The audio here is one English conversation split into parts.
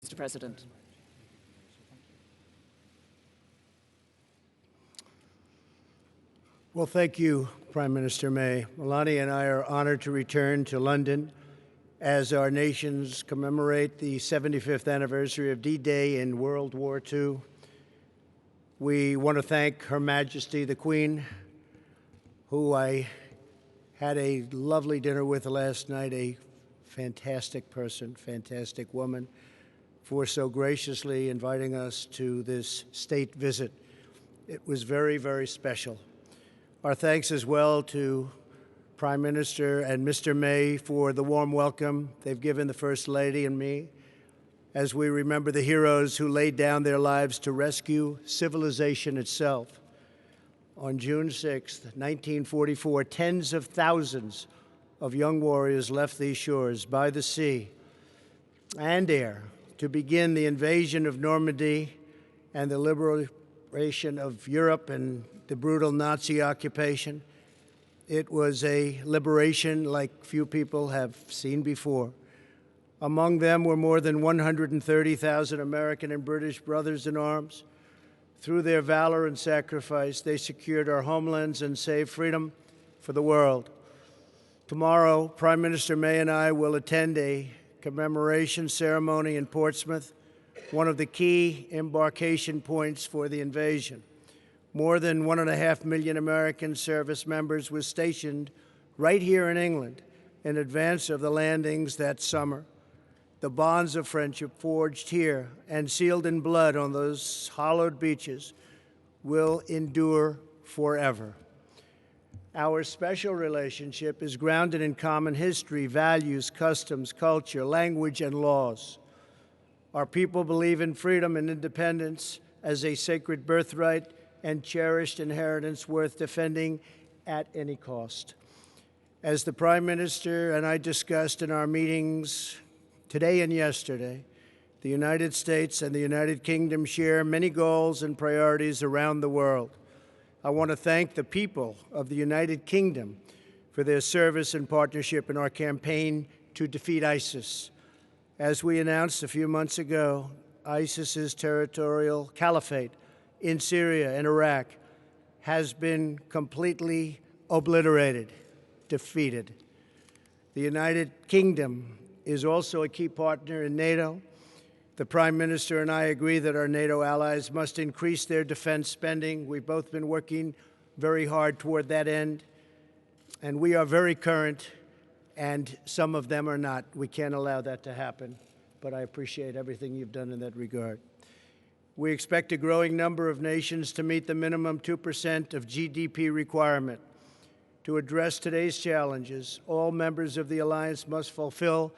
Mr. President. Well, thank you, Prime Minister May. Melania and I are honored to return to London as our nations commemorate the 75th anniversary of D-Day in World War II. We want to thank Her Majesty the Queen, who I had a lovely dinner with last night, a fantastic person, fantastic woman, for so graciously inviting us to this state visit. It was very, very special. Our thanks as well to Prime Minister and Mr. May for the warm welcome they've given the First Lady and me as we remember the heroes who laid down their lives to rescue civilization itself. On June 6, 1944, tens of thousands of young warriors left these shores by the sea and air to begin the invasion of Normandy and the liberation of Europe and the brutal Nazi occupation. It was a liberation like few people have seen before. Among them were more than 130,000 American and British brothers in arms. Through their valor and sacrifice, they secured our homelands and saved freedom for the world. Tomorrow, Prime Minister May and I will attend a commemoration ceremony in Portsmouth, one of the key embarkation points for the invasion. More than 1.5 million American service members were stationed right here in England in advance of the landings that summer. The bonds of friendship forged here and sealed in blood on those hallowed beaches will endure forever. Our special relationship is grounded in common history, values, customs, culture, language, and laws. Our people believe in freedom and independence as a sacred birthright and cherished inheritance worth defending at any cost. As the Prime Minister and I discussed in our meetings today and yesterday, the United States and the United Kingdom share many goals and priorities around the world. I want to thank the people of the United Kingdom for their service and partnership in our campaign to defeat ISIS. As we announced a few months ago, ISIS's territorial caliphate in Syria and Iraq has been completely obliterated, defeated. The United Kingdom is also a key partner in NATO. The Prime Minister and I agree that our NATO allies must increase their defense spending. We've both been working very hard toward that end, and we are very current, and some of them are not. We can't allow that to happen, but I appreciate everything you've done in that regard. We expect a growing number of nations to meet the minimum 2% of GDP requirement. To address today's challenges, all members of the alliance must fulfill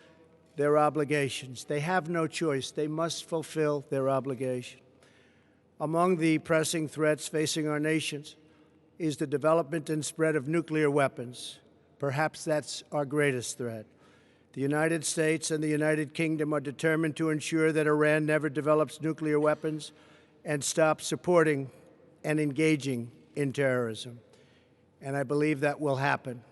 their obligations. They have no choice. They must fulfill their obligation. Among the pressing threats facing our nations is the development and spread of nuclear weapons. Perhaps that's our greatest threat. The United States and the United Kingdom are determined to ensure that Iran never develops nuclear weapons and stops supporting and engaging in terrorism. And I believe that will happen.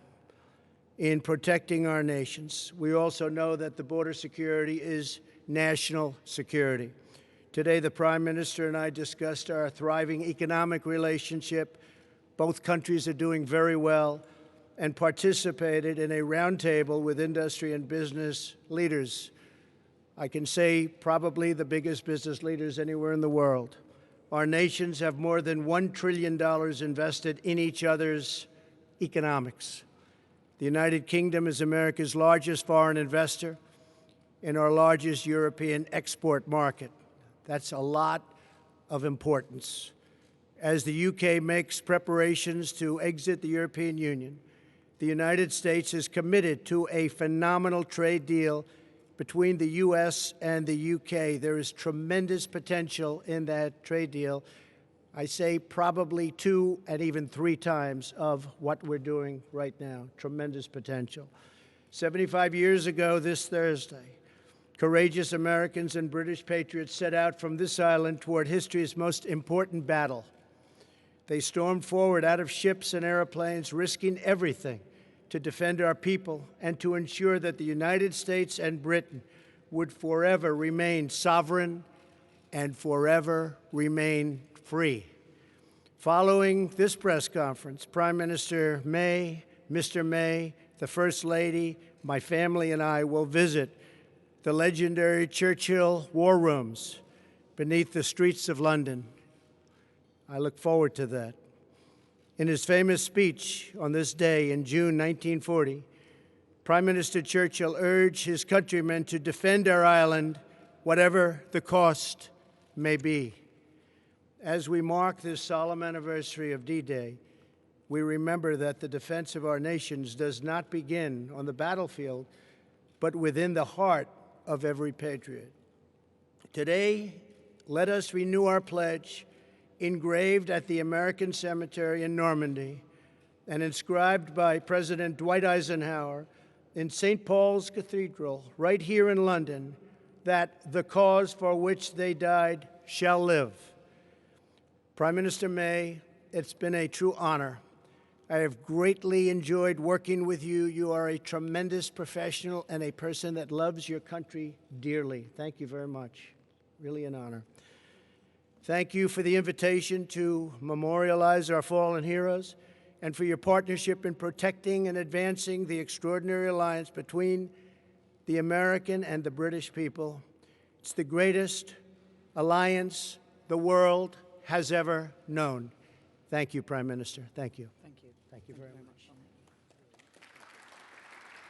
In protecting our nations, we also know that the border security is national security. Today, the Prime Minister and I discussed our thriving economic relationship. Both countries are doing very well, and participated in a roundtable with industry and business leaders. I can say probably the biggest business leaders anywhere in the world. Our nations have more than $1 trillion invested in each other's economics. The United Kingdom is America's largest foreign investor and our largest European export market. That's a lot of importance. As the UK makes preparations to exit the European Union, the United States is committed to a phenomenal trade deal between the U.S. and the UK. There is tremendous potential in that trade deal. I say probably 2 and even 3 times of what we're doing right now. Tremendous potential. 75 years ago this Thursday, courageous Americans and British patriots set out from this island toward history's most important battle. They stormed forward out of ships and airplanes, risking everything to defend our people and to ensure that the United States and Britain would forever remain sovereign and forever remain free. Following this press conference, Prime Minister May, Mr. May, the First Lady, my family and I will visit the legendary Churchill War Rooms beneath the streets of London. I look forward to that. In his famous speech on this day in June 1940, Prime Minister Churchill urged his countrymen to defend our island, whatever the cost may be. As we mark this solemn anniversary of D-Day, we remember that the defense of our nations does not begin on the battlefield, but within the heart of every patriot. Today, let us renew our pledge, engraved at the American Cemetery in Normandy and inscribed by President Dwight Eisenhower in St. Paul's Cathedral, right here in London, that the cause for which they died shall live. Prime Minister May, it's been a true honor. I have greatly enjoyed working with you. You are a tremendous professional and a person that loves your country dearly. Thank you very much. Really an honor. Thank you for the invitation to memorialize our fallen heroes and for your partnership in protecting and advancing the extraordinary alliance between the American and the British people. It's the greatest alliance the world has ever known. Thank you, Prime Minister. Thank you. Thank you. Thank you very much.